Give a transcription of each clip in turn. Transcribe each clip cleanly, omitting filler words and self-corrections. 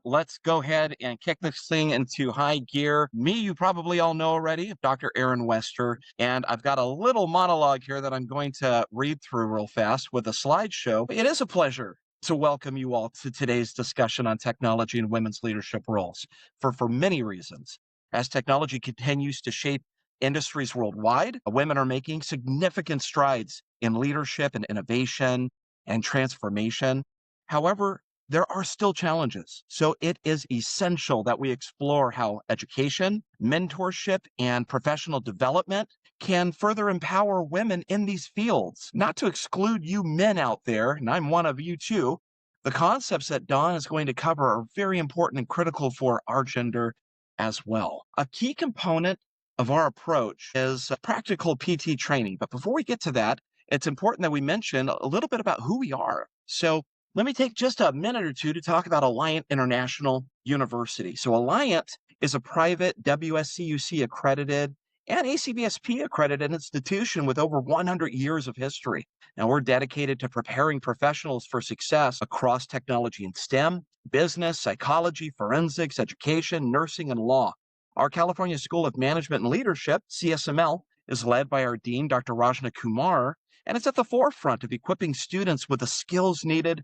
let's go ahead and kick this thing into high gear. Me, you probably all know already, Dr. Aaron Wester, and I've got a little monologue here that I'm going to read through real fast with a slideshow. It is a pleasure to welcome you all to today's discussion on technology and women's leadership roles for many reasons. As technology continues to shape industries worldwide, women are making significant strides in leadership and innovation and transformation. However, there are still challenges. So it is essential that we explore how education, mentorship, and professional development can further empower women in these fields. Not to exclude you men out there, and I'm one of you too, the concepts that Dawn is going to cover are very important and critical for our gender as well. A key component of our approach is practical PT training. But before we get to that, it's important that we mention a little bit about who we are. So let me take just a minute or two to talk about Alliant International University. So Alliant is a private WSCUC accredited and ACBSP accredited institution with over 100 years of history. Now, we're dedicated to preparing professionals for success across technology and STEM, business, psychology, forensics, education, nursing, and law. Our California School of Management and Leadership, CSML, is led by our dean, Dr. Rajna Kumar, and it's at the forefront of equipping students with the skills needed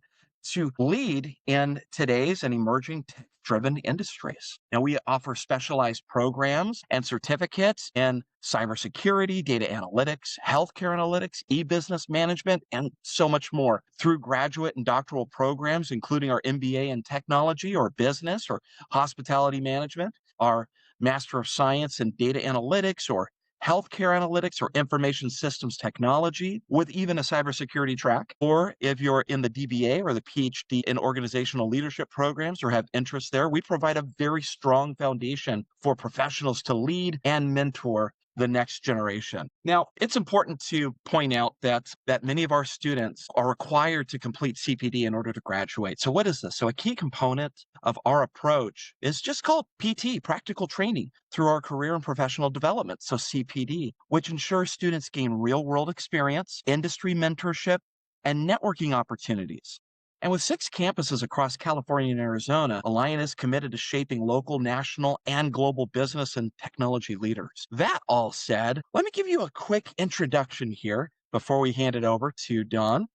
to lead in today's and emerging tech-driven industries. Now, we offer specialized programs and certificates in cybersecurity, data analytics, healthcare analytics, e-business management, and so much more through graduate and doctoral programs, including our MBA in technology or business or hospitality management, our Master of Science in data analytics or healthcare analytics or information systems technology with even a cybersecurity track. Or if you're in the DBA or the PhD in organizational leadership programs or have interest there, we provide a very strong foundation for professionals to lead and mentor the next generation. Now, it's important to point out that many of our students are required to complete CPD in order to graduate. So what is this? So a key component of our approach is just called PT, practical training, through our career and professional development, so CPD, which ensures students gain real-world experience, industry mentorship, and networking opportunities. And with 6 campuses across California and Arizona, Alliant is committed to shaping local, national, and global business and technology leaders. That all said, let me give you a quick introduction here before we hand it over to Dawn.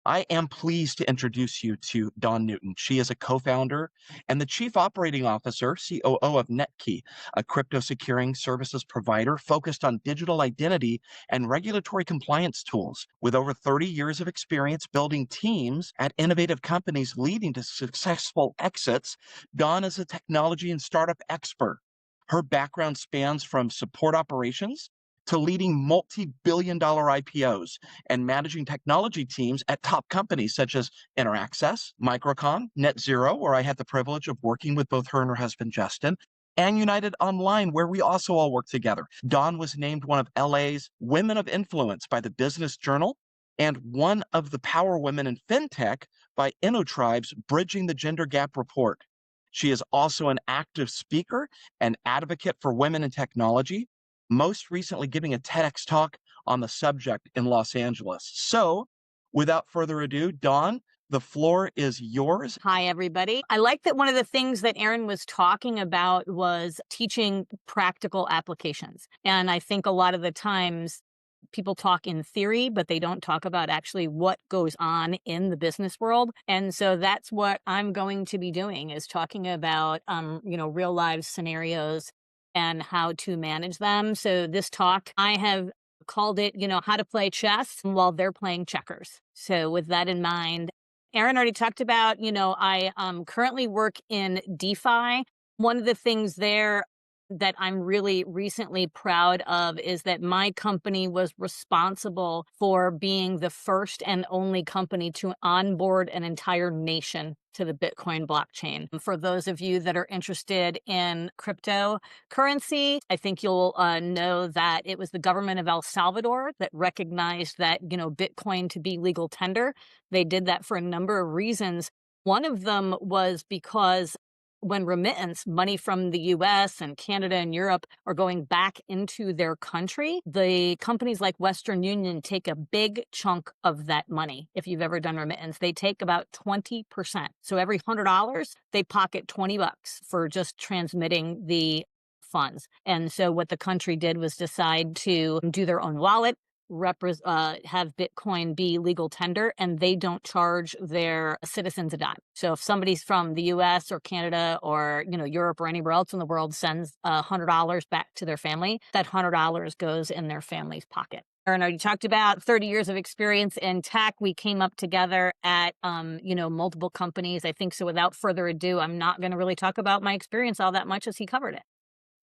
I am pleased to introduce you to Dawn Newton. She is a co-founder and the Chief Operating Officer, COO of Netki, a crypto securing services provider focused on digital identity and regulatory compliance tools. With over 30 years of experience building teams at innovative companies leading to successful exits, Dawn is a technology and startup expert. Her background spans from support operations to leading multi-billion-dollar IPOs and managing technology teams at top companies such as Interaccess, Microcon, NetZero, where I had the privilege of working with both her and her husband, Justin, and United Online, where we also all work together. Dawn was named one of LA's Women of Influence by the Business Journal and one of the Power Women in FinTech by InnoTribe's Bridging the Gender Gap report. She is also an active speaker and advocate for women in technology, most recently giving a TEDx talk on the subject in Los Angeles. So, without further ado, Dawn, the floor is yours. Hi, everybody. I like that one of the things that Aaron was talking about was teaching practical applications. And I think a lot of the times people talk in theory, but they don't talk about actually what goes on in the business world. And so that's what I'm going to be doing, is talking about, real life scenarios and how to manage them. So this talk, I have called it, how to play chess while they're playing checkers. So with that in mind, Aaron already talked about, I currently work in DeFi. One of the things there that I'm really recently proud of is that my company was responsible for being the first and only company to onboard an entire nation to the Bitcoin blockchain. For those of you that are interested in cryptocurrency, I think you'll know that it was the government of El Salvador that recognized that, Bitcoin to be legal tender. They did that for a number of reasons. One of them was because when remittance money from the US and Canada and Europe are going back into their country, the companies like Western Union take a big chunk of that money. If you've ever done remittance, they take about 20%. So every $100, they pocket 20 bucks for just transmitting the funds. And so what the country did was decide to do their own wallet, have Bitcoin be legal tender, and they don't charge their citizens a dime. So if somebody's from the US or Canada or, Europe or anywhere else in the world sends $100 back to their family, that $100 goes in their family's pocket. And you talked about 30 years of experience in tech. We came up together at, multiple companies. I think so. Without further ado, I'm not going to really talk about my experience all that much as he covered it.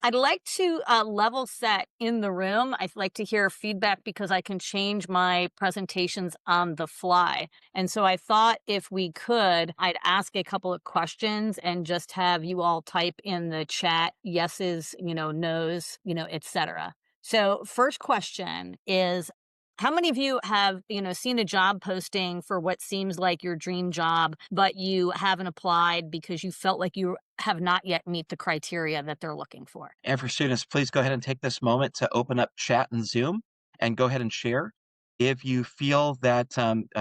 I'd like to level set in the room. I'd like to hear feedback because I can change my presentations on the fly. And so I thought if we could, I'd ask a couple of questions and just have you all type in the chat yeses, nos, etc. So first question is, how many of you have, seen a job posting for what seems like your dream job, but you haven't applied because you felt like you have not yet meet the criteria that they're looking for? And for students, please go ahead and take this moment to open up chat and Zoom and go ahead and share. If you feel that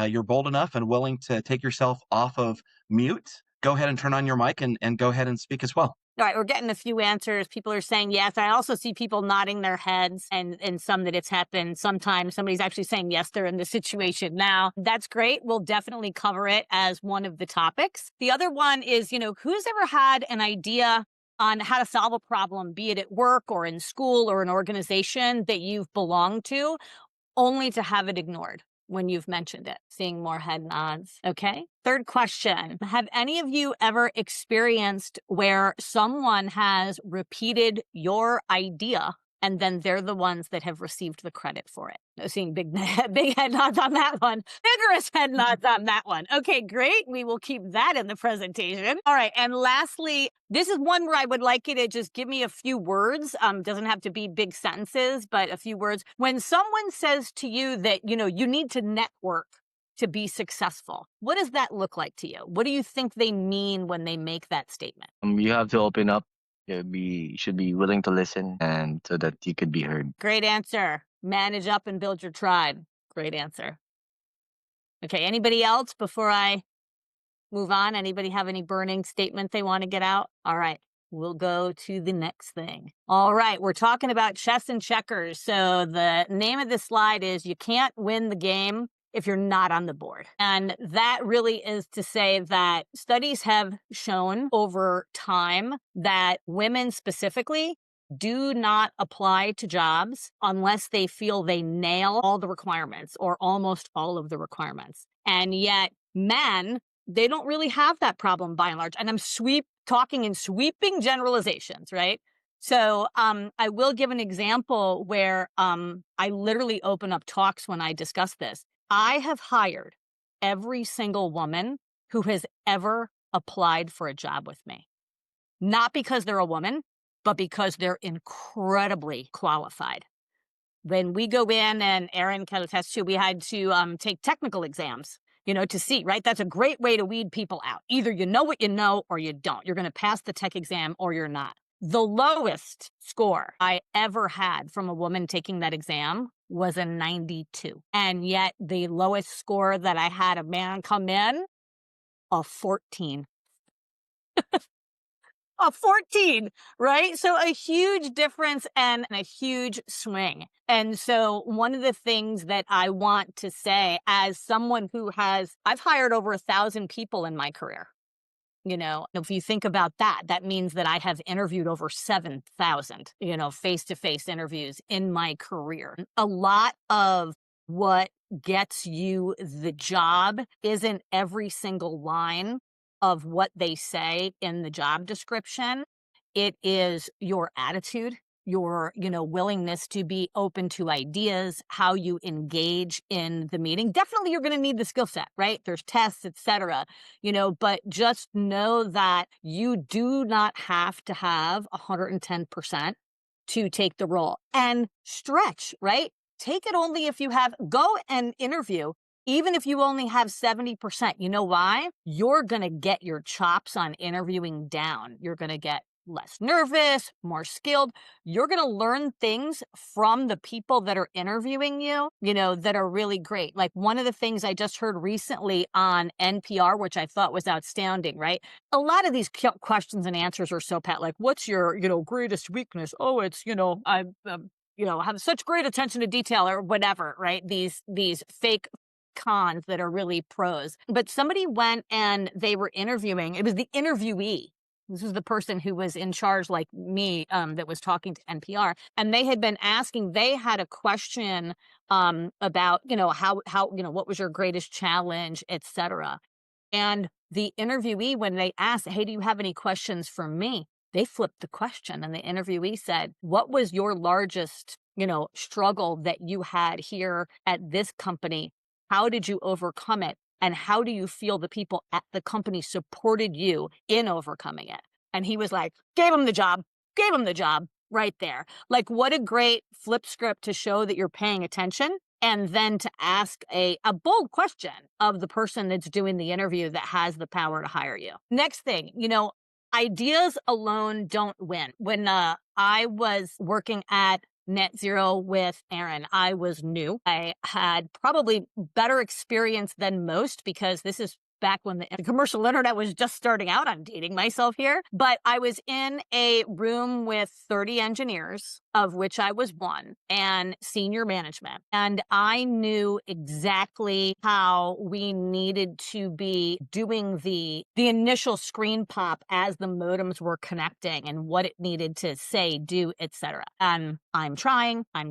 you're bold enough and willing to take yourself off of mute, go ahead and turn on your mic and go ahead and speak as well. All right, we're getting a few answers. People are saying yes. I also see people nodding their heads and some that it's happened. Sometimes somebody's actually saying yes, they're in the situation now. That's great. We'll definitely cover it as one of the topics. The other one is, who's ever had an idea on how to solve a problem, be it at work or in school or an organization that you've belonged to, only to have it ignored when you've mentioned it? Seeing more head nods. Okay. Third question. Have any of you ever experienced where someone has repeated your idea and then they're the ones that have received the credit for it? Seeing big head nods on that one. Vigorous head nods on that one. Okay, great. We will keep that in the presentation. All right. And lastly, this is one where I would like you to just give me a few words. Doesn't have to be big sentences, but a few words. When someone says to you that, you need to network to be successful, what does that look like to you? What do you think they mean when they make that statement? You have to open up. You should be willing to listen and so that you could be heard. Great answer. Manage up and build your tribe. Great answer. Okay, anybody else before I move on? Anybody have any burning statement they want to get out? All right, we'll go to the next thing. All right, we're talking about chess and checkers. So the name of this slide is You Can't Win the Game if you're not on the board. And that really is to say that studies have shown over time that women specifically do not apply to jobs unless they feel they nail all the requirements or almost all of the requirements. And yet men, they don't really have that problem by and large. And I'm talking in sweeping generalizations, right? So I will give an example where I literally open up talks when I discuss this. I have hired every single woman who has ever applied for a job with me. Not because they're a woman, but because they're incredibly qualified. When we go in, and Erin can attest to, we had to take technical exams, to see, right? That's a great way to weed people out. Either you know what you know or you don't. You're going to pass the tech exam or you're not. The lowest score I ever had from a woman taking that exam was a 92. And yet the lowest score that I had a man come in, a 14. A 14, right? So a huge difference and a huge swing. And so one of the things that I want to say as someone I've hired over 1,000 people in my career. If you think about that, that means that I have interviewed over 7,000, face-to-face interviews in my career. A lot of what gets you the job isn't every single line of what they say in the job description. It is your attitude, your, willingness to be open to ideas, how you engage in the meeting. Definitely you're going to need the skill set, right? There's tests, etc. But just know that you do not have to have 110% to take the role and stretch, right? Take it only if you go and interview Even if you only have 70%, you know why? You're going to get your chops on interviewing down. You're going to get less nervous, more skilled. You're going to learn things from the people that are interviewing you, that are really great. Like one of the things I just heard recently on NPR, which I thought was outstanding, right? A lot of these questions and answers are so pat, like, what's your, greatest weakness? Oh, it's, I have such great attention to detail or whatever, right? These fake cons that are really pros. But somebody went and they were interviewing, it was the interviewee. This was the person who was in charge, like me, that was talking to NPR. And they had been asking, they had a question about, what was your greatest challenge, et cetera. And the interviewee, when they asked, hey, do you have any questions for me? They flipped the question and the interviewee said, what was your largest, struggle that you had here at this company? How did you overcome it? And how do you feel the people at the company supported you in overcoming it? And he was like, gave him the job right there. Like, what a great flip script to show that you're paying attention. And then to ask a bold question of the person that's doing the interview that has the power to hire you. Next thing, ideas alone don't win. When I was working at Net Zero with Aaron, I was new. I had probably better experience than most because this is back when the commercial internet was just starting out. I'm dating myself here. But I was in a room with 30 engineers, of which I was one, and senior management. And I knew exactly how we needed to be doing the initial screen pop as the modems were connecting and what it needed to say, do, etc. And I'm trying. I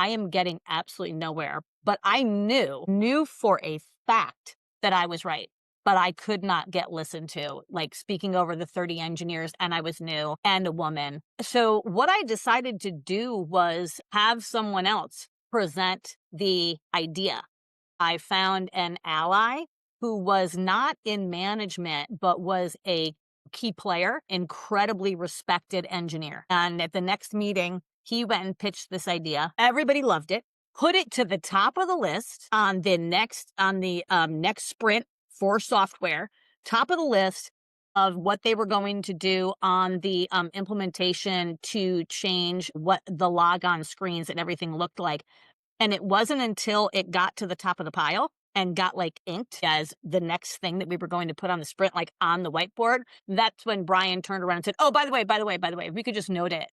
am getting absolutely nowhere. But I knew for a fact that I was right, but I could not get listened to, like speaking over the 30 engineers, and I was new and a woman. So what I decided to do was have someone else present the idea. I found an ally who was not in management, but was a key player, incredibly respected engineer. And at the next meeting, he went and pitched this idea. Everybody loved it. Put it to the top of the list on the next sprint for software, top of the list of what they were going to do on the implementation to change what the logon screens and everything looked like. And it wasn't until it got to the top of the pile and got like inked as the next thing that we were going to put on the sprint, like on the whiteboard, that's when Brian turned around and said, oh, by the way, if we could just note it.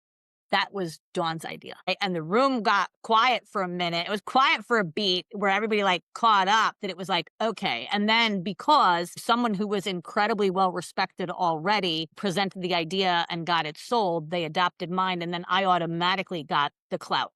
That was Dawn's idea. Right? And the room got quiet for a minute. It was quiet for a beat where everybody like caught up that it was like, okay. And then because someone who was incredibly well respected already presented the idea and got it sold, they adopted mine. And then I automatically got the clout,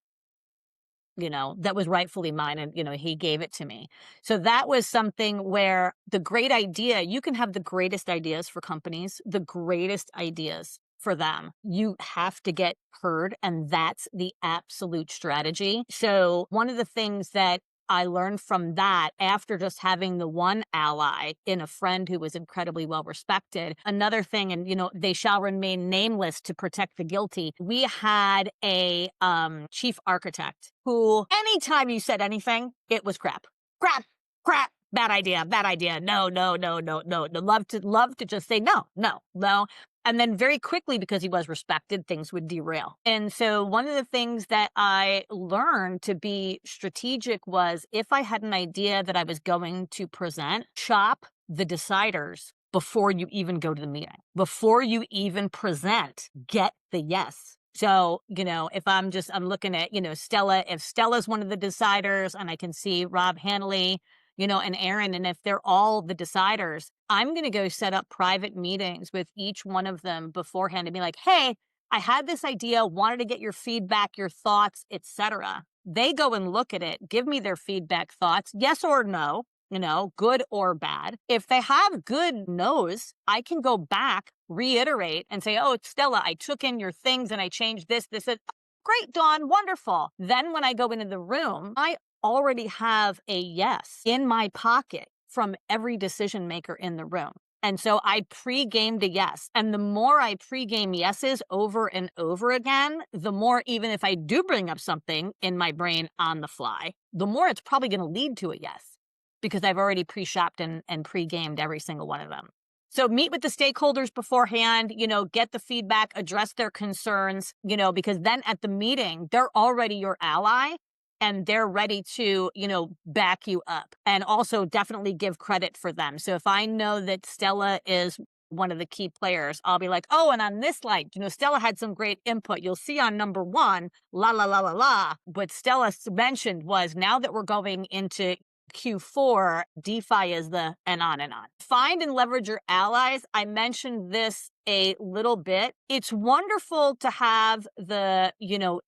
that was rightfully mine. And, he gave it to me. So that was something where the great idea, you can have the greatest ideas for companies, the greatest ideas for them. You have to get heard, and that's the absolute strategy. So one of the things that I learned from that after just having the one ally in a friend who was incredibly well respected. Another thing, and they shall remain nameless to protect the guilty. We had a chief architect who, anytime you said anything, it was crap. Bad idea. No. Love to just say no. And then very quickly, because he was respected, things would derail. And so one of the things that I learned to be strategic was if I had an idea that I was going to present, shop the deciders before you even go to the meeting. Before you even present, get the yes. So, if I'm looking at, Stella, if Stella's one of the deciders and I can see Rob Hanley, and Aaron, and if they're all the deciders, I'm going to go set up private meetings with each one of them beforehand and be like, hey, I had this idea, wanted to get your feedback, your thoughts, etc. They go and look at it, give me their feedback, thoughts, yes or no, good or bad. If they have good no's, I can go back, reiterate, and say, oh, Stella, I took in your things and I changed this. Great, Dawn, wonderful. Then when I go into the room, I already have a yes in my pocket from every decision maker in the room. And so I pre-gamed a yes. And the more I pre-game yeses over and over again, the more, even if I do bring up something in my brain on the fly, the more it's probably going to lead to a yes, because I've already pre-shopped and pre-gamed every single one of them. So meet with the stakeholders beforehand, get the feedback, address their concerns, because then at the meeting, they're already your ally and they're ready to, back you up, and also definitely give credit for them. So if I know that Stella is one of the key players, I'll be like, oh, and on this slide, Stella had some great input. You'll see on number 1, la, la, la, la, la. What Stella mentioned was, now that we're going into Q4, DeFi is and on and on. Find and leverage your allies. I mentioned this a little bit. It's wonderful to have the,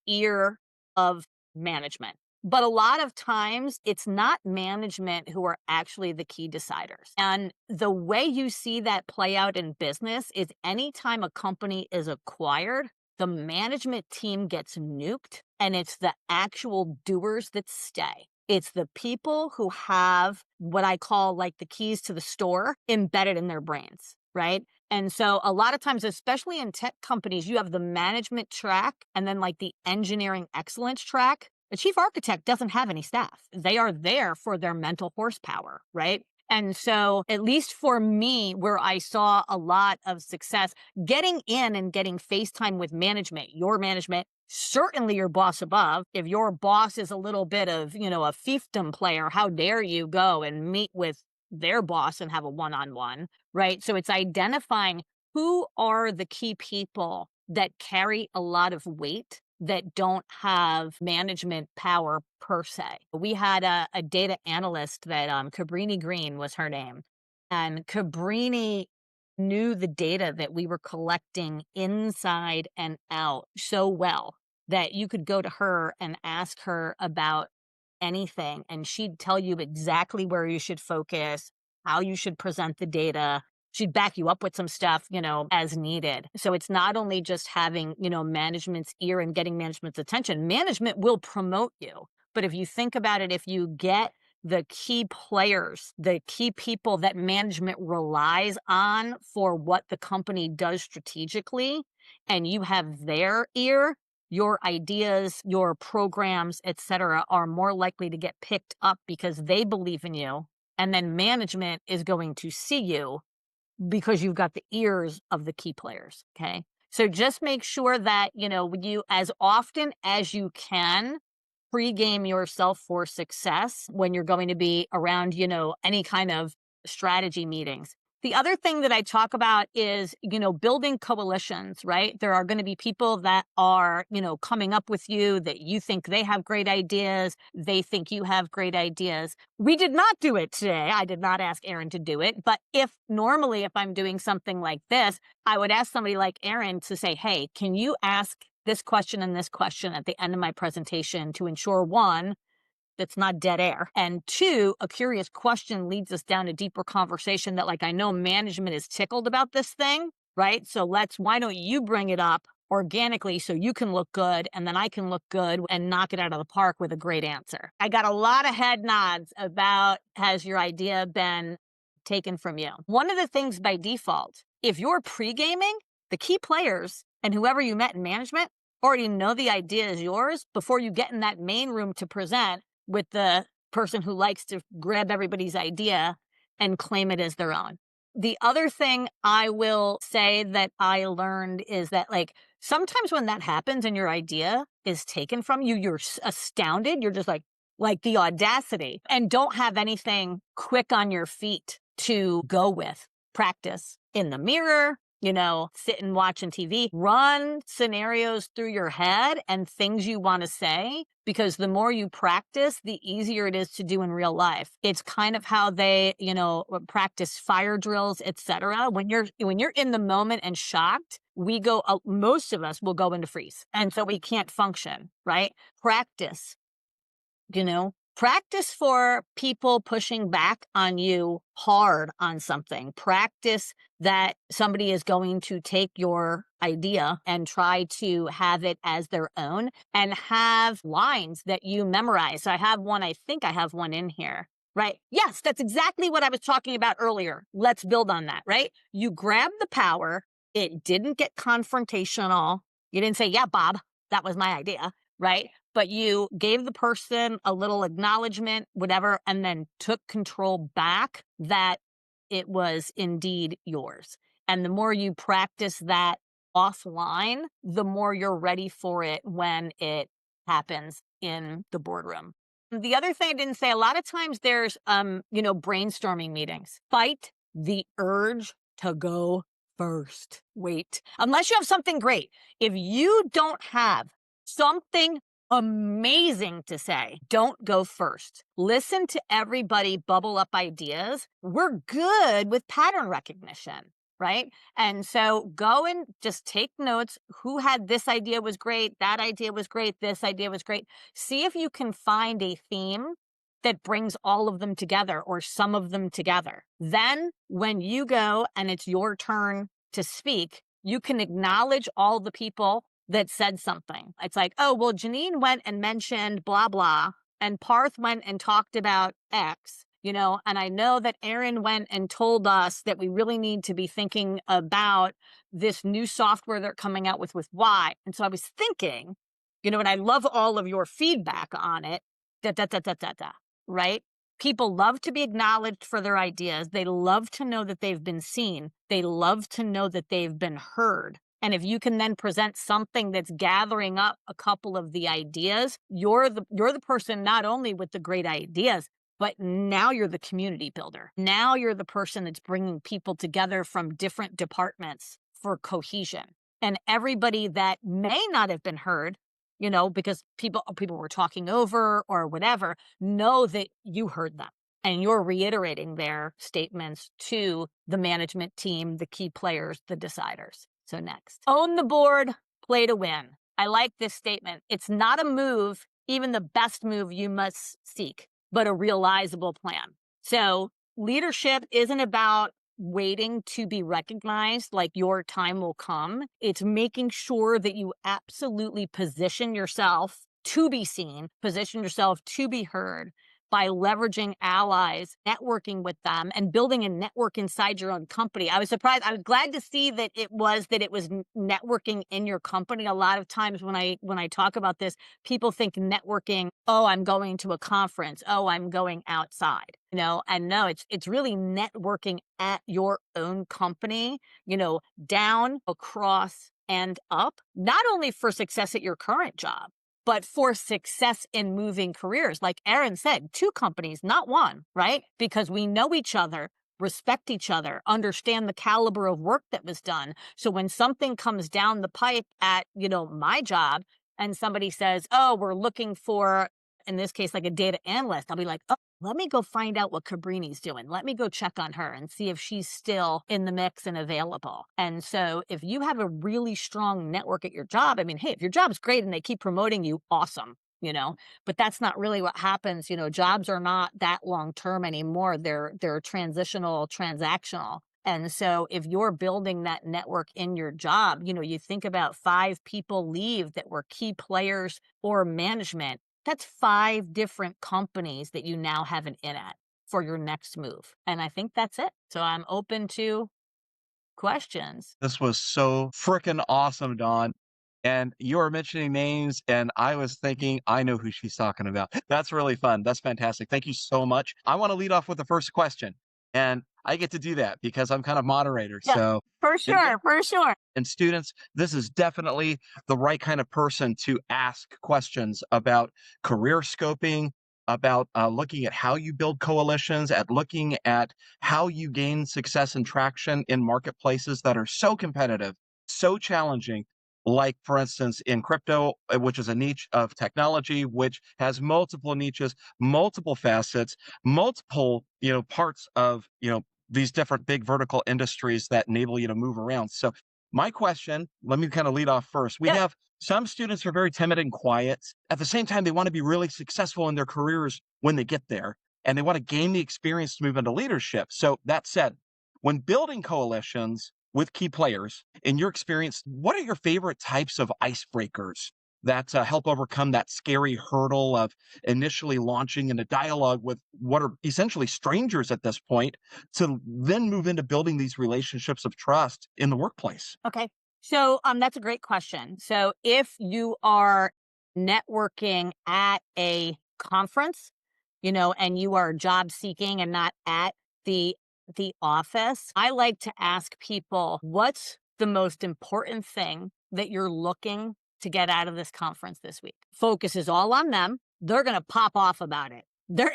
ear of management. But a lot of times it's not management who are actually the key deciders. And the way you see that play out in business is anytime a company is acquired, the management team gets nuked, and it's the actual doers that stay. It's the people who have what I call like the keys to the store embedded in their brains, right? And so a lot of times, especially in tech companies, you have the management track and then like the engineering excellence track. The chief architect doesn't have any staff. They are there for their mental horsepower, right? And so, at least for me, where I saw a lot of success, getting in and getting FaceTime with management, your management, certainly your boss above. If your boss is a little bit of, a fiefdom player, how dare you go and meet with their boss and have a one-on-one, right? So it's identifying who are the key people that carry a lot of weight that don't have management power per se. We had a data analyst that Cabrini Green was her name. And Cabrini knew the data that we were collecting inside and out so well that you could go to her and ask her about anything, and she'd tell you exactly where you should focus, how you should present the data. She'd back you up with some stuff, as needed. So it's not only just having, management's ear and getting management's attention. Management will promote you. But if you think about it, if you get the key players, the key people that management relies on for what the company does strategically, and you have their ear, your ideas, your programs, etc., are more likely to get picked up because they believe in you. And then management is going to see you because you've got the ears of the key players. Okay. So just make sure that, you, as often as you can, pre-game yourself for success when you're going to be around, any kind of strategy meetings. The other thing that I talk about is, building coalitions, right? There are going to be people that are, coming up with you that you think they have great ideas. They think you have great ideas. We did not do it today. I did not ask Aaron to do it. But if I'm doing something like this, I would ask somebody like Aaron to say, hey, can you ask this question and this question at the end of my presentation to ensure, 1, that's not dead air, and 2, a curious question leads us down a deeper conversation that, like, I know management is tickled about this thing, right? So why don't you bring it up organically so you can look good and then I can look good and knock it out of the park with a great answer. I got a lot of head nods about, has your idea been taken from you? One of the things by default, if you're pre-gaming, the key players and whoever you met in management already know the idea is yours before you get in that main room to present with the person who likes to grab everybody's idea and claim it as their own. The other thing I will say that I learned is that, like, sometimes when that happens and your idea is taken from you, you're astounded. You're just like the audacity, and don't have anything quick on your feet to go with. Practice in the mirror, sitting watching TV, run scenarios through your head and things you want to say, because the more you practice, the easier it is to do in real life. It's kind of how they, practice fire drills, etc. When you're in the moment and shocked, most of us will go into freeze. And so we can't function, right? Practice, Practice for people pushing back on you hard on something. Practice that somebody is going to take your idea and try to have it as their own, and have lines that you memorize. So I think I have one in here. right? Yes, that's exactly what I was talking about earlier. Let's build on that, right? You grab the power. It didn't get confrontational. You didn't say, yeah, Bob, that was my idea, right? But you gave the person a little acknowledgement, whatever, and then took control back that it was indeed yours. And the more you practice that offline, the more you're ready for it when it happens in the boardroom. The other thing I didn't say, a lot of times there's, brainstorming meetings. Fight the urge to go first. Wait, unless you have something great. If you don't have something amazing to say, don't go first. Listen to everybody bubble up ideas. We're good with pattern recognition, right? And so go and just take notes. Who had this idea was great, that idea was great, this idea was great. See if you can find a theme that brings all of them together or some of them together. Then when you go and it's your turn to speak, you can acknowledge all the people that said something. It's like, oh, well, Janine went and mentioned blah, blah, and Parth went and talked about X, and I know that Aaron went and told us that we really need to be thinking about this new software they're coming out with Y. And so I was thinking, and I love all of your feedback on it, da, da, da, da, da, da, right? People love to be acknowledged for their ideas. They love to know that they've been seen. They love to know that they've been heard. And if you can then present something that's gathering up a couple of the ideas, you're the person not only with the great ideas, but now you're the community builder. Now you're the person that's bringing people together from different departments for cohesion. And everybody that may not have been heard, because people were talking over or whatever, know that you heard them. And you're reiterating their statements to the management team, the key players, the deciders. So next, own the board, play to win. I like this statement. It's not a move, even the best move you must seek, but a realizable plan. So leadership isn't about waiting to be recognized, like your time will come. It's making sure that you absolutely position yourself to be seen, position yourself to be heard by leveraging allies, networking with them, and building a network inside your own company. I was surprised. I was glad to see that it was networking in your company. A lot of times when I talk about this, people think networking, oh, I'm going to a conference, oh, I'm going outside. And no, it's really networking at your own company, down, across, and up, not only for success at your current job, but for success in moving careers. Like Aaron said, 2 companies, not 1, right? Because we know each other, respect each other, understand the caliber of work that was done. So when something comes down the pipe at, my job and somebody says, oh, we're looking for, in this case, like a data analyst, I'll be like, oh, let me go find out what Cabrini's doing. Let me go check on her and see if she's still in the mix and available. And so if you have a really strong network at your job, I mean, hey, if your job's great and they keep promoting you, awesome, but that's not really what happens. Jobs are not that long term anymore. They're transitional, transactional. And so if you're building that network in your job, you think about 5 people leave that were key players or management. That's 5 different companies that you now have an in at for your next move. And I think that's it. So I'm open to questions. This was so freaking awesome, Dawn. And you were mentioning names, and I was thinking, I know who she's talking about. That's really fun. That's fantastic. Thank you so much. I want to lead off with the first question, and I get to do that because I'm kind of moderator. Yeah, So, for and, sure, for sure. and students, this is definitely the right kind of person to ask questions about career scoping, about looking at how you build coalitions, at looking at how you gain success and traction in marketplaces that are so competitive, so challenging. Like, for instance, in crypto, which is a niche of technology, which has multiple niches, multiple facets, multiple, parts of, these different big vertical industries that enable you to move around. So my question, let me kind of lead off first. We Yeah. have some students are very timid and quiet. At the same time, they want to be really successful in their careers when they get there, and they want to gain the experience to move into leadership. So that said, when building coalitions with key players, in your experience, what are your favorite types of icebreakers that help overcome that scary hurdle of initially launching in a dialogue with what are essentially strangers at this point, to then move into building these relationships of trust in the workplace? Okay. So that's a great question. So if you are networking at a conference, and you are job seeking and not at the the office, I like to ask people, what's the most important thing that you're looking to get out of this conference this week? Focus is all on them. They're going to pop off about it.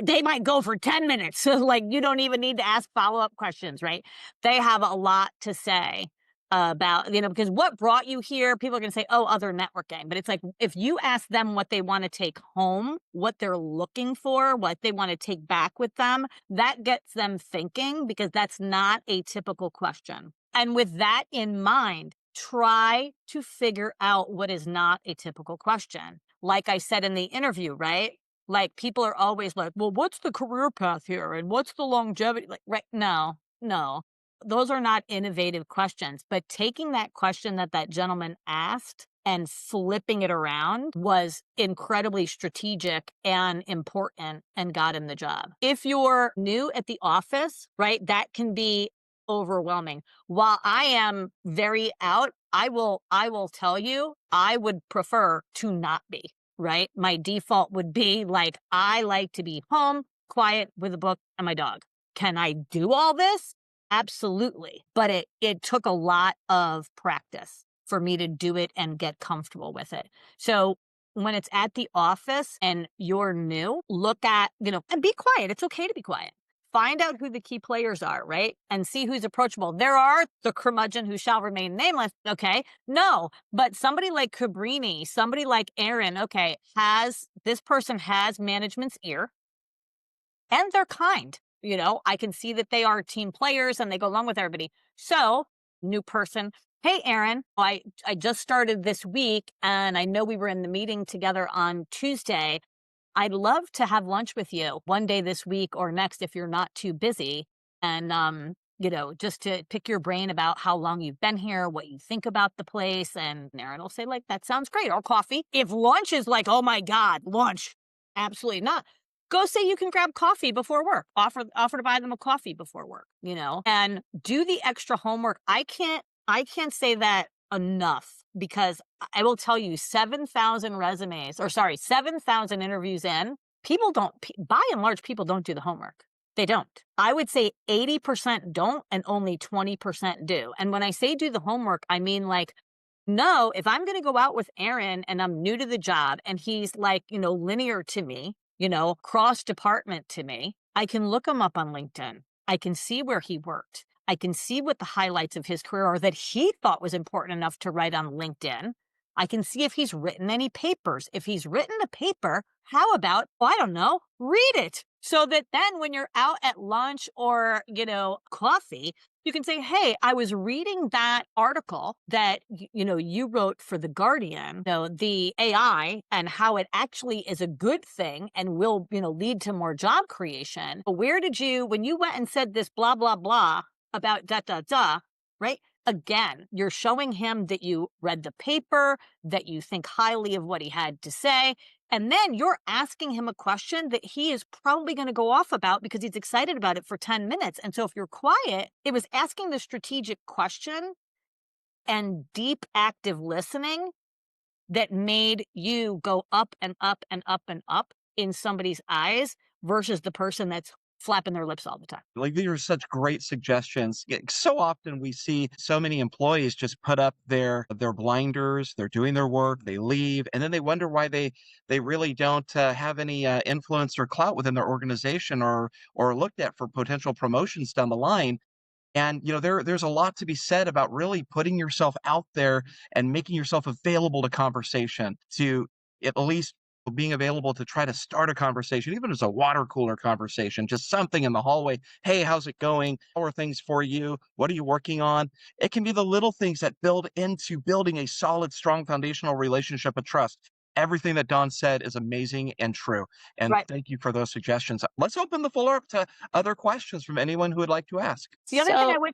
They might go for 10 minutes. So like you don't even need to ask follow-up questions, right? They have a lot to say about, because what brought you here, people are going to say, oh, other networking. But it's like, if you ask them what they want to take home, what they're looking for, what they want to take back with them, that gets them thinking, because that's not a typical question. And with that in mind, try to figure out what is not a typical question. Like I said in the interview, right? Like people are always like, well, what's the career path here? And what's the longevity? Like, right? No, no, those are not innovative questions. But taking that question that that gentleman asked and flipping it around was incredibly strategic and important and got him the job. If you're new at the office, right, that can be overwhelming. While I am very out, I will tell you, I would prefer to not be, right? My default would be like, I like to be home, quiet with a book and my dog. Can I do all this? Absolutely. But it took a lot of practice for me to do it and get comfortable with it. So when it's at the office and you're new, look at, and be quiet. It's okay to be quiet. Find out who the key players are, right? And see who's approachable. There are the curmudgeon who shall remain nameless. Okay. No, but somebody like Cabrini, somebody like Aaron, okay, this person has management's ear and they're kind. I can see that they are team players and they go along with everybody. So, new person, hey, Aaron, I just started this week and I know we were in the meeting together on Tuesday. I'd love to have lunch with you one day this week or next if you're not too busy. And, just to pick your brain about how long you've been here, what you think about the place. And Aaron will say, like, that sounds great. Or coffee. If lunch is like, oh my God, lunch, absolutely not. Go say you can grab coffee before work. Offer to buy them a coffee before work, and do the extra homework. I can't say that enough, because I will tell you, 7,000 resumes, or sorry, 7,000 interviews in, by and large, people don't do the homework. They don't. I would say 80% don't and only 20% do. And when I say do the homework, I mean like, no, if I'm going to go out with Aaron and I'm new to the job and he's like, linear to me, cross department to me, I can look him up on LinkedIn. I can see where he worked. I can see what the highlights of his career are that he thought was important enough to write on LinkedIn. I can see if he's written any papers. If he's written a paper, how about, I don't know, read it. So that then when you're out at lunch or, coffee, you can say, hey, I was reading that article that, you wrote for The Guardian, the AI and how it actually is a good thing and will, lead to more job creation. Where did you, when you went and said this blah, blah, blah about da, da, da, right? Again, you're showing him that you read the paper, that you think highly of what he had to say. And then you're asking him a question that he is probably going to go off about because he's excited about it for 10 minutes. And so if you're quiet, it was asking the strategic question and deep active listening that made you go up and up and up and up in somebody's eyes versus the person that's flapping their lips all the time. Like, these are such great suggestions. So often we see so many employees just put up their blinders, they're doing their work, they leave, and then they wonder why they really don't have any influence or clout within their organization, or looked at for potential promotions down the line. And there's a lot to be said about really putting yourself out there and making yourself available to conversation, to at least being available to try to start a conversation, even if it's a water cooler conversation, just something in the hallway. Hey, how's it going? How are things for you? What are you working on? It can be the little things that build into building a solid, strong foundational relationship of trust. everything that Don said is amazing and true. And Right. thank you for those suggestions. Let's open the floor up to other questions from anyone who would like to ask. The other thing I would,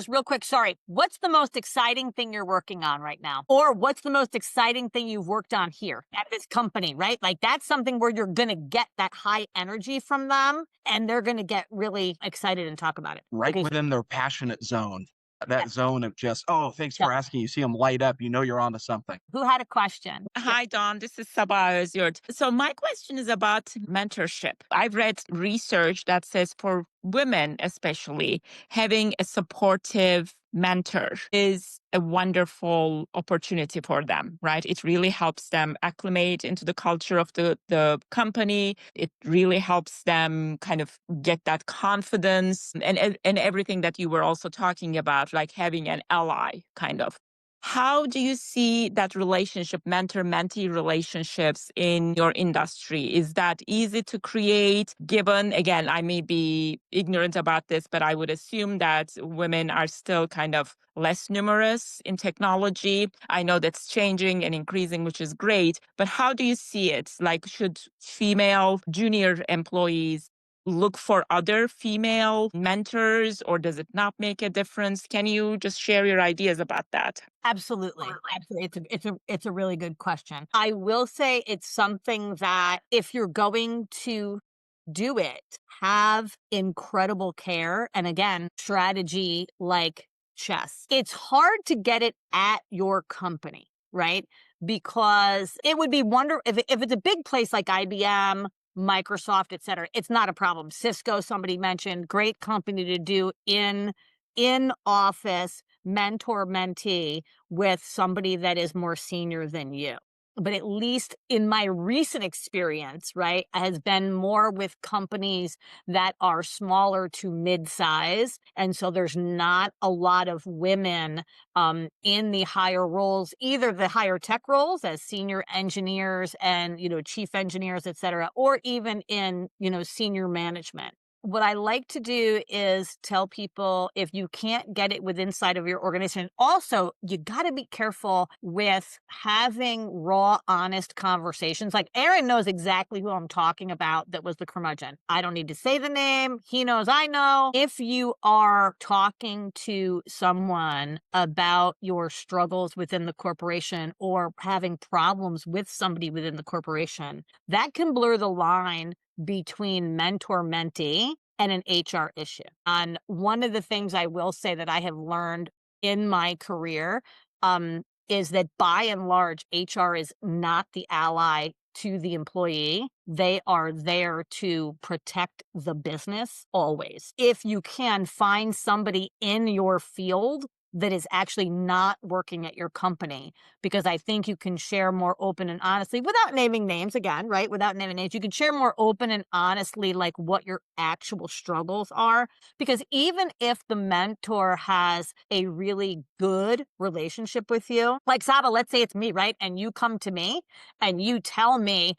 real quick, sorry. What's the most exciting thing you're working on right now? Or what's the most exciting thing you've worked on here at this company, right? Like that's something where you're going to get that high energy from them and they're going to get really excited and talk about it. Right Because within their passionate zone. yeah, That zone of just, oh, thanks yeah. for asking. You see them light up, you know you're onto something. Who had a question? Hi, Don. This is Sabah Özgürt. So my question is about mentorship. I've read research that says for women, especially, having a supportive mentor is a wonderful opportunity for them, right? It really helps them acclimate into the culture of the company. It really helps them kind of get that confidence and everything that you were also talking about, like having an ally kind of. How do you see that relationship, mentor-mentee relationships in your industry? Is that easy to create? Given, again, I may be ignorant about this, but I would assume that women are still kind of less numerous in technology. I know that's changing and increasing, which is great, but how do you see it? Like, should female junior employees look for other female mentors, or does it not make a difference? Can you just share your ideas about that? Absolutely. Absolutely. It's a really good question. I will say it's something that if you're going to do it, have incredible care. And again, strategy like chess. It's hard to get it at your company, right? Because it would be if it's a big place like IBM, Microsoft, et cetera, it's not a problem. Cisco, somebody mentioned, great company to do in office mentor mentee with somebody that is more senior than you. But at least in my recent experience, right, has been more with companies that are smaller to mid-size. And so there's not a lot of women in the higher roles, either the higher tech roles as senior engineers and, chief engineers, et cetera, or even in, senior management. What I like to do is tell people if you can't get it with inside of your organization, also, you got to be careful with having raw, honest conversations. Like Aaron knows exactly who I'm talking about that was the curmudgeon. I don't need to say the name. He knows I know. If you are talking to someone about your struggles within the corporation or having problems with somebody within the corporation, that can blur the line between mentor mentee and an HR issue. And one of the things I will say that I have learned in my career is that by and large, HR is not the ally to the employee. They are there to protect the business always. If you can find somebody in your field that is actually not working at your company, because I think you can share more open and honestly without naming names again, right? Without naming names, you can share more open and honestly like what your actual struggles are. Because even if the mentor has a really good relationship with you, like Saba, let's say it's me, right? And you come to me and you tell me,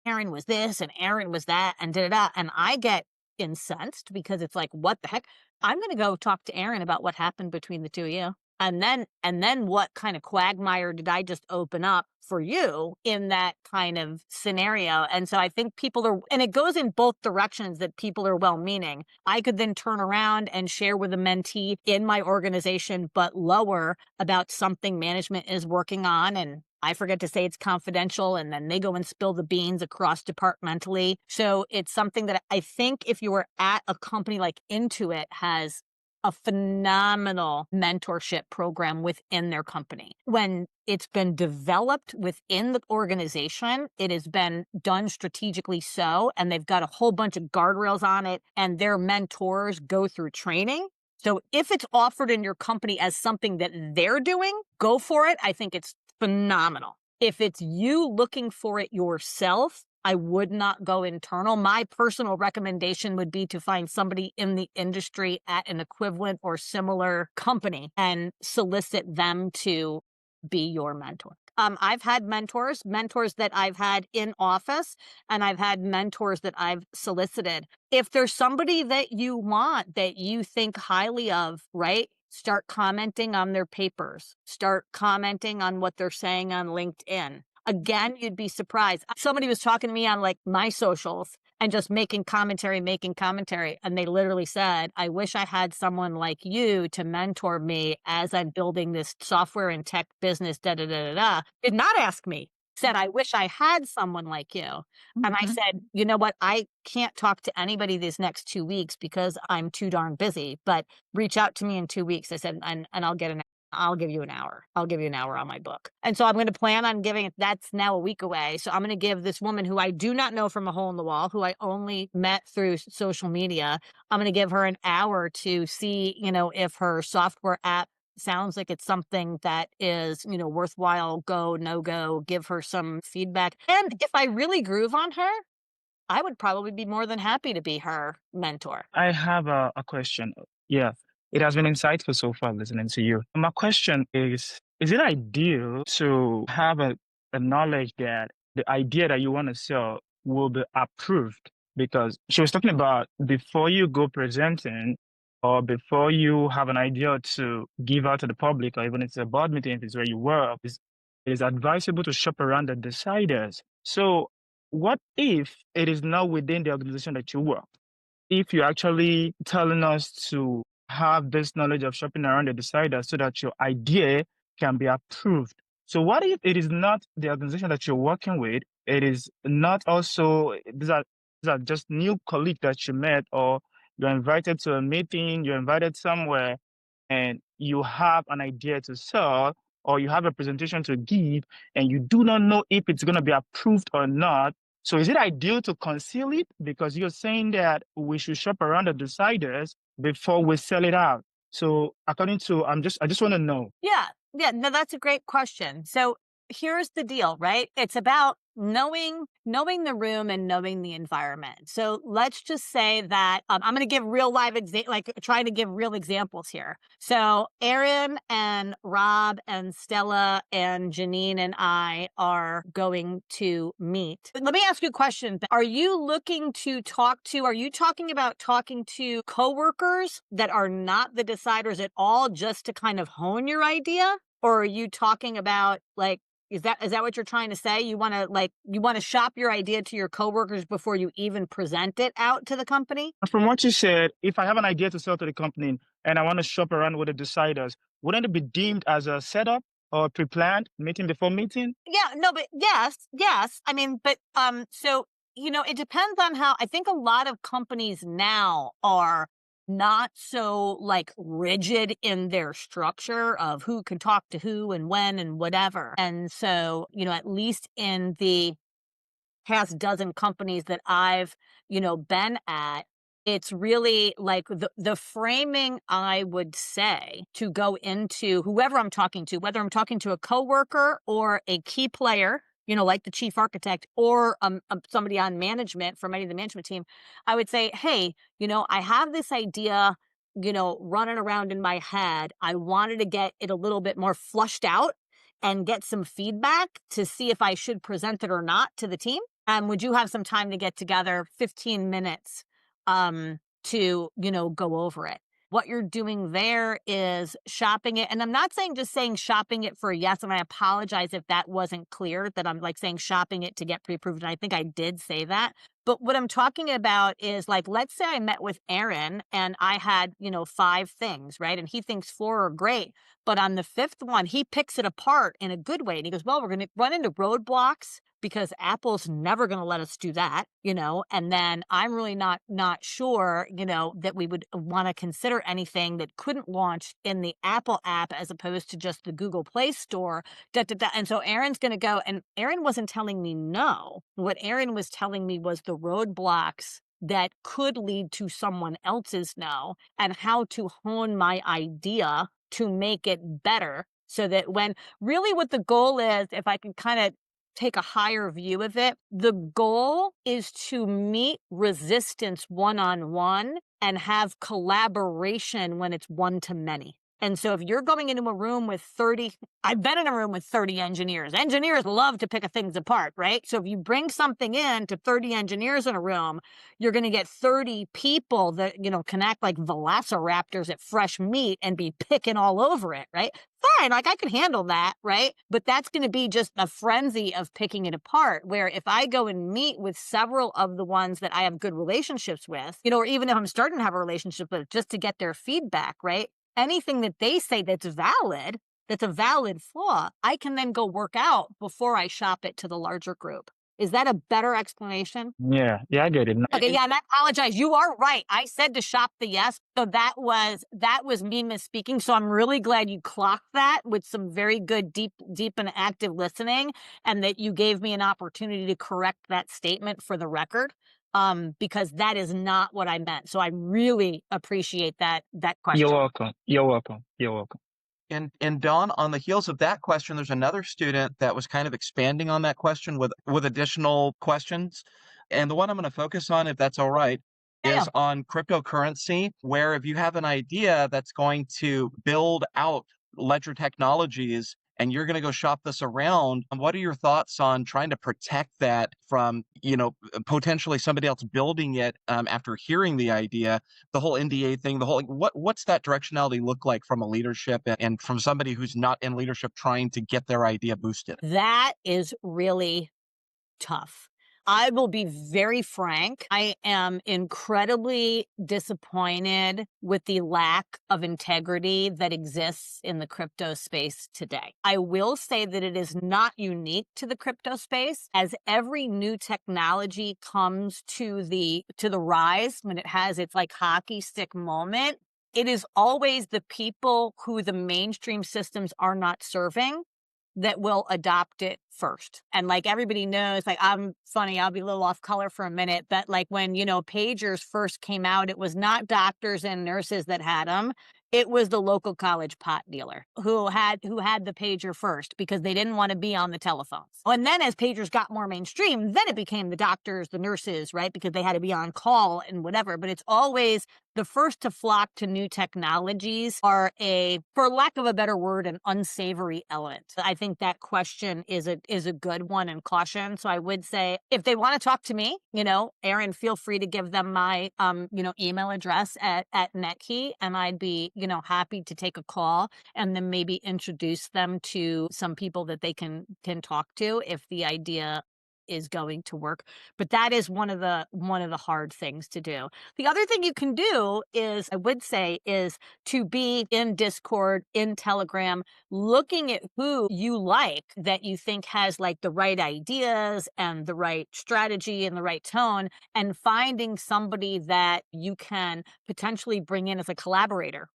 Aaron was this and Aaron was that and da-da-da. And I get incensed because it's like, what the heck? I'm going to go talk to Aaron about what happened between the two of you. And then what kind of quagmire did I just open up for you in that kind of scenario? And so I think and it goes in both directions that people are well-meaning. I could then turn around and share with a mentee in my organization, but lower about something management is working on. And I forget to say it's confidential, and then they go and spill the beans across departmentally. So it's something that I think if you were at a company like Intuit has a phenomenal mentorship program within their company. When it's been developed within the organization, it has been done strategically so, and they've got a whole bunch of guardrails on it, and their mentors go through training. So if it's offered in your company as something that they're doing, go for it. I think it's phenomenal. If it's you looking for it yourself, I would not go internal. My personal recommendation would be to find somebody in the industry at an equivalent or similar company and solicit them to be your mentor. I've had mentors that I've had in office, and I've had mentors that I've solicited. If there's somebody that you want, that you think highly of, right? Start commenting on their papers. Start commenting on what they're saying on LinkedIn. Again, you'd be surprised. Somebody was talking to me on like my socials and just making commentary. And they literally said, I wish I had someone like you to mentor me as I'm building this software and tech business, da da da da da. Did not ask me. Said, I wish I had someone like you. And I said, you know what? I can't talk to anybody these next 2 weeks because I'm too darn busy, but reach out to me in 2 weeks. I said, and I'll give you an hour. I'll give you an hour on my book. And so I'm going to plan on giving it. That's now a week away. So I'm going to give this woman who I do not know from a hole in the wall, who I only met through social media, I'm going to give her an hour to see, if her software app sounds like it's something that is, worthwhile, go, no go, give her some feedback. And if I really groove on her, I would probably be more than happy to be her mentor. I have a question. Yeah, it has been insightful so far listening to you. My question is it ideal to have a knowledge that the idea that you want to sell will be approved? Because she was talking about before you go presenting or before you have an idea to give out to the public, or even if it's a board meeting, if it's where you work, it is advisable to shop around the deciders. So what if it is not within the organization that you work? If you're actually telling us to have this knowledge of shopping around the decider so that your idea can be approved. So what if it is not the organization that you're working with? It is not also, these are just new colleagues that you met, or you're invited to a meeting, you're invited somewhere, and you have an idea to sell, or you have a presentation to give, and you do not know if it's going to be approved or not. So is it ideal to conceal it? Because you're saying that we should shop around the deciders before we sell it out. So according to, I just want to know. Yeah. No, that's a great question. So here's the deal, right? It's about knowing the room and knowing the environment. So let's just say that I'm going to give real live trying to give real examples here. So Erin and Rob and Stella and Janine and I are going to meet. Let me ask you a question. Are you talking about talking to coworkers that are not the deciders at all, just to kind of hone your idea? Or are you talking about is that what you're trying to say? You want to shop your idea to your coworkers before you even present it out to the company? From what you said, if I have an idea to sell to the company and I want to shop around with the deciders, wouldn't it be deemed as a setup or pre-planned meeting before meeting? Yeah, no, but yes. I mean, but so it depends on how. I think a lot of companies now are not so rigid in their structure of who can talk to who and when and whatever. And so, at least in the past dozen companies that I've, been at, it's really like the framing, I would say, to go into whoever I'm talking to, whether I'm talking to a coworker or a key player, like the chief architect, or somebody on management from any of the management team, I would say, hey, I have this idea, running around in my head. I wanted to get it a little bit more flushed out and get some feedback to see if I should present it or not to the team. Would you have some time to get together, 15 minutes, to, go over it? What you're doing there is shopping it. And I'm not saying shopping it for a yes. And I apologize if that wasn't clear, that I'm saying shopping it to get pre-approved. And I think I did say that. But what I'm talking about is let's say I met with Aaron and I had, 5 things, right? And he thinks 4 are great. But on the 5th one, he picks it apart in a good way. And he goes, well, we're going to run into roadblocks because Apple's never going to let us do that, and then I'm really not sure, that we would want to consider anything that couldn't launch in the Apple app as opposed to just the Google Play Store. And so Aaron's going to go, and Aaron wasn't telling me no. What Aaron was telling me was the roadblocks that could lead to someone else's no, and how to hone my idea to make it better, so that when really what the goal is, if I can kind of take a higher view of it, the goal is to meet resistance one-on-one and have collaboration when it's one to many. And so if you're going into a room with 30, I've been in a room with 30 engineers. Engineers love to pick things apart, right? So if you bring something in to 30 engineers in a room, you're going to get 30 people that, can act like velociraptors at fresh meat and be picking all over it, right? Fine, like I could handle that, right? But that's going to be just a frenzy of picking it apart, where if I go and meet with several of the ones that I have good relationships with, or even if I'm starting to have a relationship with, just to get their feedback, right? Anything that they say that's a valid flaw, I can then go work out before I shop it to the larger group. Is that a better explanation? Yeah, I get it. Okay, yeah, and I apologize. You are right. I said to shop the yes, so that was me misspeaking. So I'm really glad you clocked that with some very good, deep and active listening, and that you gave me an opportunity to correct that statement for the record, because that is not what I meant. So I really appreciate that question. You're welcome. You're welcome. You're welcome. And Dawn, on the heels of that question, there's another student that was kind of expanding on that question with additional questions. And the one I'm going to focus on, if that's all right, Yeah. is on cryptocurrency, where if you have an idea that's going to build out ledger technologies and you're going to go shop this around, what are your thoughts on trying to protect that from, potentially somebody else building it after hearing the idea, the whole NDA thing, the whole, what's that directionality look like from a leadership and from somebody who's not in leadership trying to get their idea boosted? That is really tough. I will be very frank. I am incredibly disappointed with the lack of integrity that exists in the crypto space today. I will say that it is not unique to the crypto space, as every new technology comes to the rise when it has its like hockey stick moment. It is always the people who the mainstream systems are not serving that will adopt it first. And like everybody knows, like I'm funny, I'll be a little off color for a minute, but like when, pagers first came out, it was not doctors and nurses that had them. It was the local college pot dealer who had the pager first, because they didn't want to be on the telephones. And then as pagers got more mainstream, then it became the doctors, the nurses, right? Because they had to be on call and whatever. But it's always the first to flock to new technologies are for lack of a better word, an unsavory element. I think that question is a good one, and caution. So I would say if they want to talk to me, Aaron, feel free to give them my, email address at Netki, and I'd be, happy to take a call and then maybe introduce them to some people that they can talk to if the idea is going to work. But that is one of the hard things to do. The other thing you can do is, I would say, is to be in Discord, in Telegram, looking at who you like that you think has like the right ideas and the right strategy and the right tone, and finding somebody that you can potentially bring in as a collaborator.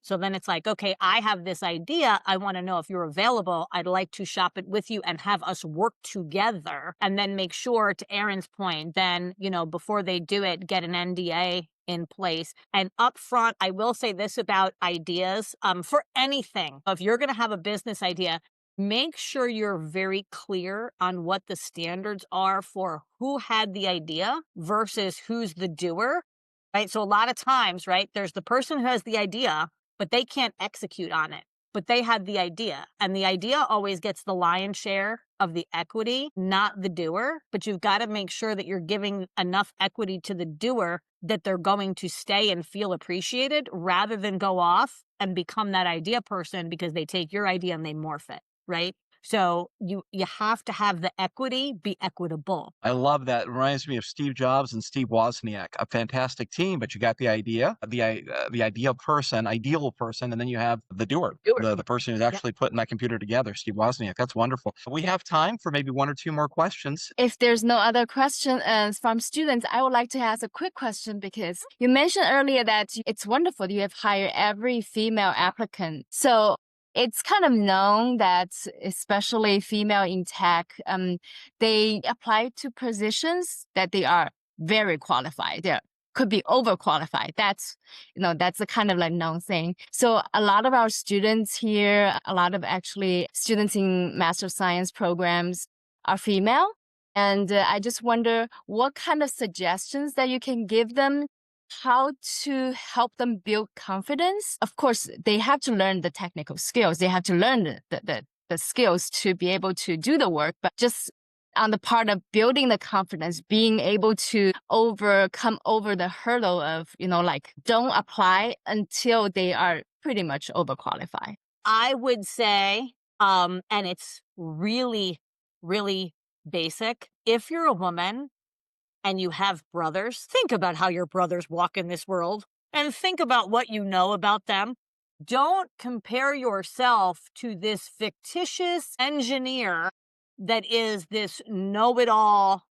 So then it's like, okay, I have this idea. I want to know if you're available. I'd like to shop it with you and have us work together, and then make sure, to Aaron's point, then, before they do it, get an NDA in place. And up front, I will say this about ideas, for anything. If you're going to have a business idea, make sure you're very clear on what the standards are for who had the idea versus who's the doer, right? So a lot of times, right, there's the person who has the idea, but they can't execute on it. But they had the idea, and the idea always gets the lion's share of the equity, not the doer. But you've got to make sure that you're giving enough equity to the doer that they're going to stay and feel appreciated, rather than go off and become that idea person because they take your idea and they morph it, right? So you have to have the equity be equitable. I love that. It reminds me of Steve Jobs and Steve Wozniak, a fantastic team, but you got the idea, the ideal person, and then you have the doer. The person who's actually putting that computer together, Steve Wozniak. That's wonderful. We have time for maybe one or two more questions. If there's no other question from students, I would like to ask a quick question, because you mentioned earlier that it's wonderful you have hired every female applicant. So it's kind of known that especially female in tech, they apply to positions that they are very qualified. They could be overqualified. That's the kind of like known thing. So a lot of our students here, a lot of actually students in Master of Science programs are female. And I just wonder what kind of suggestions that you can give them how to help them build confidence. Of course, they have to learn the technical skills. They have to learn the skills to be able to do the work, but just on the part of building the confidence, being able to come over the hurdle of, like, don't apply until they are pretty much overqualified. I would say, and it's really, really basic. If you're a woman and you have brothers, think about how your brothers walk in this world and think about what you know about them. Don't compare yourself to this fictitious engineer that is this know-it-all,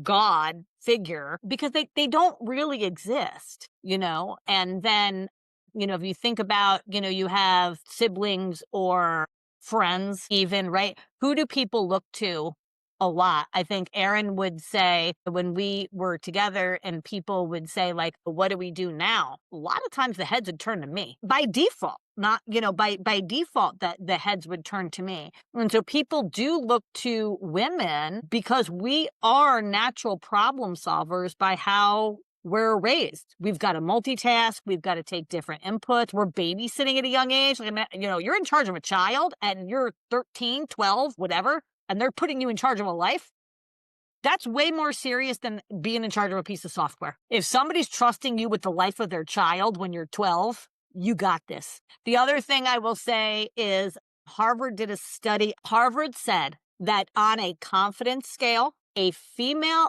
God figure, because they don't really exist, and then, if you think about, you have siblings or friends even, right? Who do people look to a lot? I think Aaron would say when we were together and people would say, like, what do we do now? A lot of times the heads would turn to me by default, not, by default that the heads would turn to me. And so people do look to women because we are natural problem solvers by how we're raised. We've got to multitask. We've got to take different inputs. We're babysitting at a young age. You're in charge of a child and you're 13, 12, whatever, and they're putting you in charge of a life. That's way more serious than being in charge of a piece of software. If somebody's trusting you with the life of their child when you're 12, you got this. The other thing I will say is Harvard did a study. Harvard said that on a confidence scale, a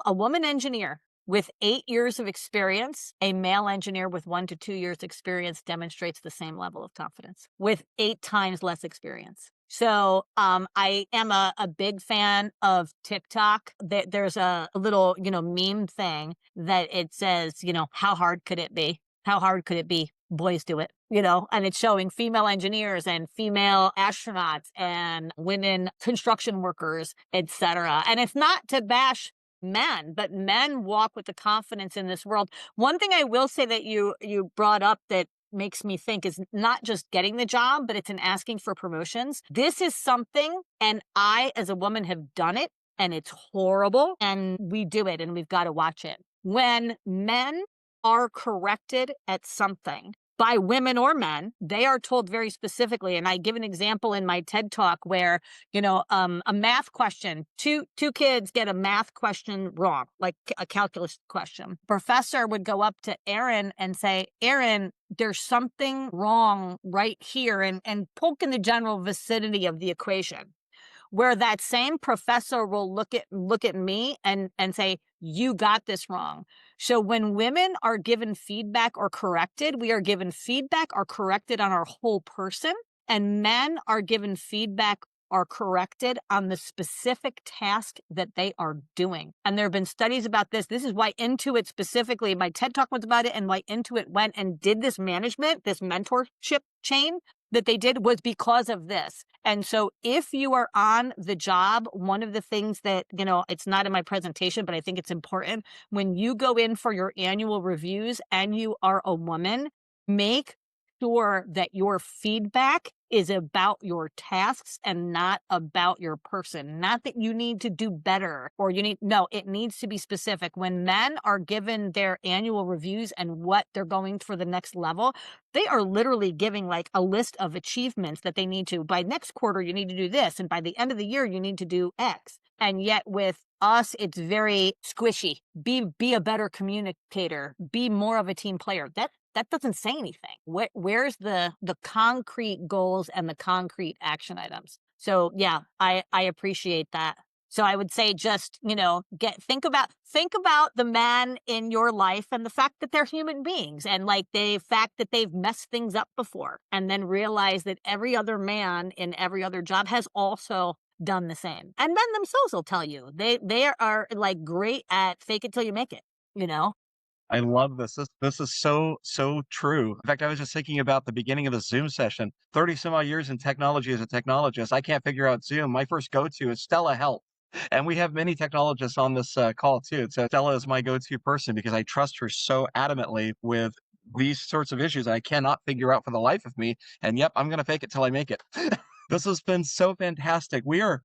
woman engineer with 8 years of experience, a male engineer with 1 to 2 years experience demonstrates the same level of confidence with 8 times less experience. So I am a big fan of TikTok. There's a little, meme thing that it says, how hard could it be? How hard could it be? Boys do it, and it's showing female engineers and female astronauts and women construction workers, etc. And it's not to bash men, but men walk with the confidence in this world. One thing I will say that you brought up that makes me think is not just getting the job, but it's in asking for promotions. This is something, and I, as a woman, have done it, and it's horrible, and we do it, and we've got to watch it. When men are corrected at something by women or men, they are told very specifically, and I give an example in my TED Talk where, a math question, two kids get a math question wrong, like a calculus question. Professor would go up to Aaron and say, Aaron, there's something wrong right here, and poke in the general vicinity of the equation. Where that same professor will look at me and say, you got this wrong. So when women are given feedback or corrected, we are given feedback or corrected on our whole person, and men are given feedback or corrected on the specific task that they are doing. And there have been studies about this. This is why Intuit specifically, my TED Talk was about it, and why Intuit went and did this mentorship chain that they did was because of this. And so if you are on the job, one of the things that, it's not in my presentation, but I think it's important, when you go in for your annual reviews and you are a woman, make sure that your feedback is about your tasks and not about your person. Not that you need to do better or it needs to be specific. When men are given their annual reviews and what they're going for the next level, they are literally giving like a list of achievements that they need to. By next quarter, you need to do this. And by the end of the year, you need to do X. And yet with us, it's very squishy. Be a better communicator. Be more of a team player. That doesn't say anything. Where's the concrete goals and the concrete action items? So yeah, I appreciate that. So I would say just, think about the man in your life and the fact that they're human beings, and like the fact that they've messed things up before, and then realize that every other man in every other job has also done the same. And men themselves will tell you they are like great at fake it till you make it, I love this. This is so true. In fact, I was just thinking about the beginning of the Zoom session. 30 some odd years in technology as a technologist, I can't figure out Zoom. My first go-to is Stella Help. And we have many technologists on this call too. So Stella is my go-to person because I trust her so adamantly with these sorts of issues I cannot figure out for the life of me. And yep, I'm going to fake it till I make it. This has been so fantastic. We are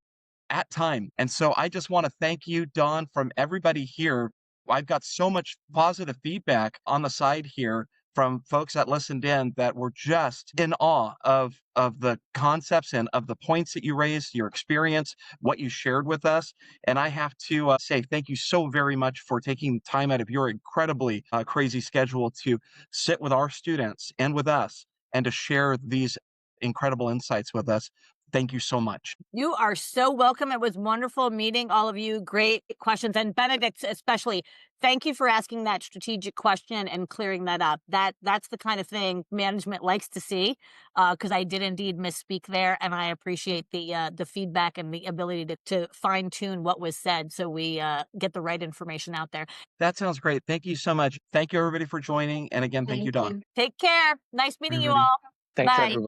at time. And so I just want to thank you, Dawn, from everybody here. I've got so much positive feedback on the side here from folks that listened in that were just in awe of the concepts and of the points that you raised, your experience, what you shared with us. And I have to say thank you so very much for taking time out of your incredibly crazy schedule to sit with our students and with us and to share these incredible insights with us. Thank you so much. You are so welcome. It was wonderful meeting all of you. Great questions. And Benedict, especially, thank you for asking that strategic question and clearing that up. That's the kind of thing management likes to see, because I did indeed misspeak there. And I appreciate the feedback and the ability to fine tune what was said so we get the right information out there. That sounds great. Thank you so much. Thank you, everybody, for joining. And again, thank you, Dawn. Take care. Nice meeting you Everybody. all. Thanks, Bye. everyone.